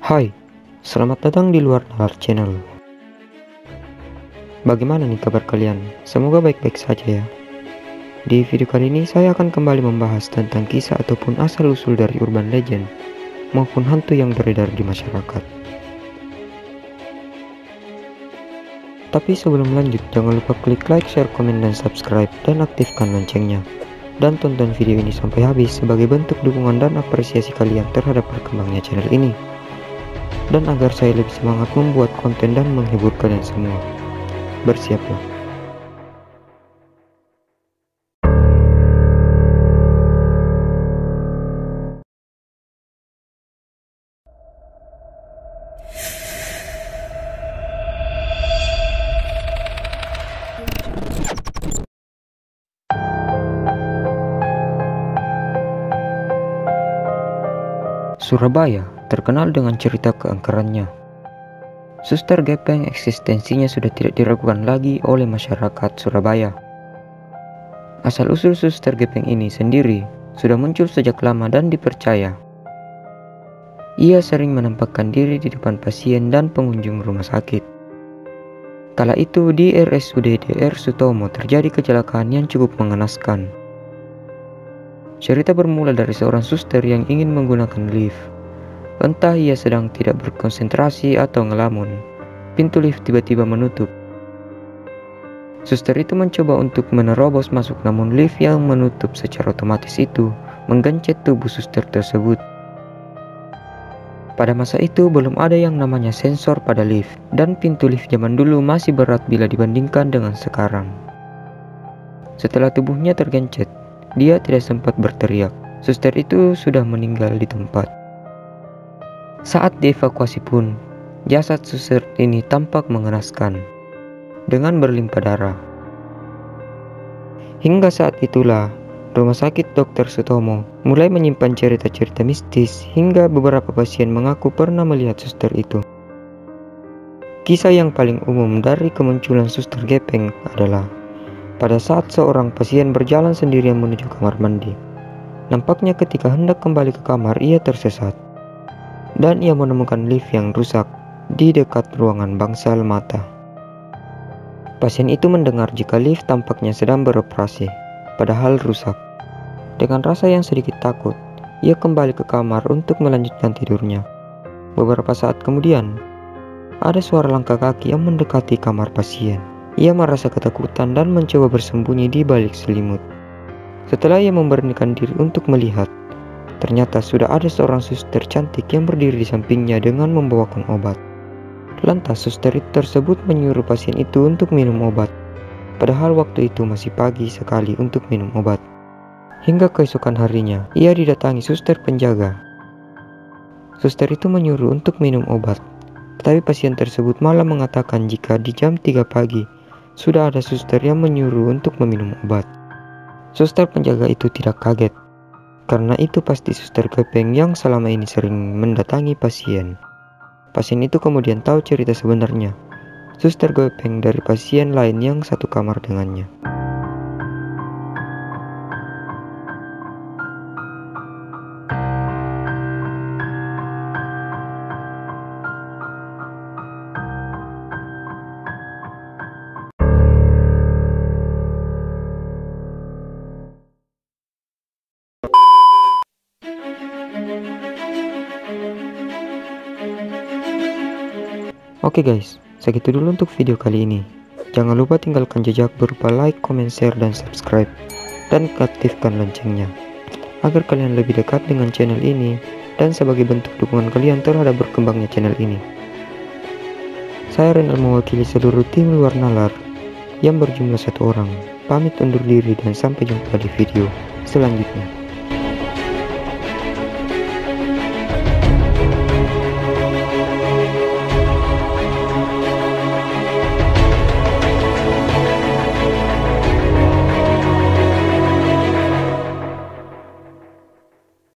Hai, selamat datang di Luar Nalar Channel. Bagaimana nih kabar kalian? Semoga baik-baik saja ya. Di video kali ini saya akan kembali membahas tentang kisah ataupun asal-usul dari urban legend maupun hantu yang beredar di masyarakat. Tapi sebelum lanjut, jangan lupa klik like, share, komen, dan subscribe, dan aktifkan loncengnya. Dan tonton video ini sampai habis sebagai bentuk dukungan dan apresiasi kalian terhadap berkembangnya channel ini. Dan agar saya lebih semangat membuat konten dan menghibur kalian semua. Bersiaplah. Surabaya terkenal dengan cerita keangkerannya. Suster Gepeng eksistensinya sudah tidak diragukan lagi oleh masyarakat Surabaya. Asal-usul Suster Gepeng ini sendiri sudah muncul sejak lama dan dipercaya. Ia sering menampakkan diri di depan pasien dan pengunjung rumah sakit. Kala itu di RSUD Dr. Sutomo terjadi kecelakaan yang cukup mengenaskan. Cerita bermula dari seorang suster yang ingin menggunakan lift. Entah ia sedang tidak berkonsentrasi atau ngelamun, pintu lift tiba-tiba menutup. Suster itu mencoba untuk menerobos masuk, namun lift yang menutup secara otomatis itu menggencet tubuh suster tersebut. Pada masa itu belum ada yang namanya sensor pada lift, dan pintu lift zaman dulu masih berat bila dibandingkan dengan sekarang. Setelah tubuhnya tergencet, dia tidak sempat berteriak. Suster itu sudah meninggal di tempat. Saat dievakuasi pun, jasad suster ini tampak mengenaskan, dengan berlimpah darah. Hingga saat itulah, Rumah Sakit Dr. Sutomo mulai menyimpan cerita-cerita mistis hingga beberapa pasien mengaku pernah melihat suster itu. Kisah yang paling umum dari kemunculan Suster Gepeng adalah pada saat seorang pasien berjalan sendirian menuju kamar mandi. Nampaknya ketika hendak kembali ke kamar, ia tersesat. Dan ia menemukan lift yang rusak di dekat ruangan bangsal mata. Pasien itu mendengar jika lift tampaknya sedang beroperasi, padahal rusak. Dengan rasa yang sedikit takut, ia kembali ke kamar untuk melanjutkan tidurnya. Beberapa saat kemudian, ada suara langkah kaki yang mendekati kamar pasien. Ia merasa ketakutan dan mencoba bersembunyi di balik selimut. Setelah ia memberanikan diri untuk melihat, ternyata sudah ada seorang suster cantik yang berdiri di sampingnya dengan membawakan obat. Lantas suster tersebut menyuruh pasien itu untuk minum obat, padahal waktu itu masih pagi sekali untuk minum obat. Hingga keesokan harinya, ia didatangi suster penjaga. Suster itu menyuruh untuk minum obat, tetapi pasien tersebut malah mengatakan jika di jam 3 pagi, sudah ada suster yang menyuruh untuk meminum obat. Suster penjaga itu tidak kaget, karena itu pasti Suster Gepeng yang selama ini sering mendatangi pasien. Pasien itu kemudian tahu cerita sebenarnya, Suster Gepeng dari pasien lain yang satu kamar dengannya. Oke guys, segitu dulu untuk video kali ini. Jangan lupa tinggalkan jejak berupa like, comment, share, dan subscribe. Dan aktifkan loncengnya, agar kalian lebih dekat dengan channel ini dan sebagai bentuk dukungan kalian terhadap berkembangnya channel ini. Saya Renal mewakili seluruh tim Luar Nalar yang berjumlah 1 orang. Pamit undur diri dan sampai jumpa di video selanjutnya.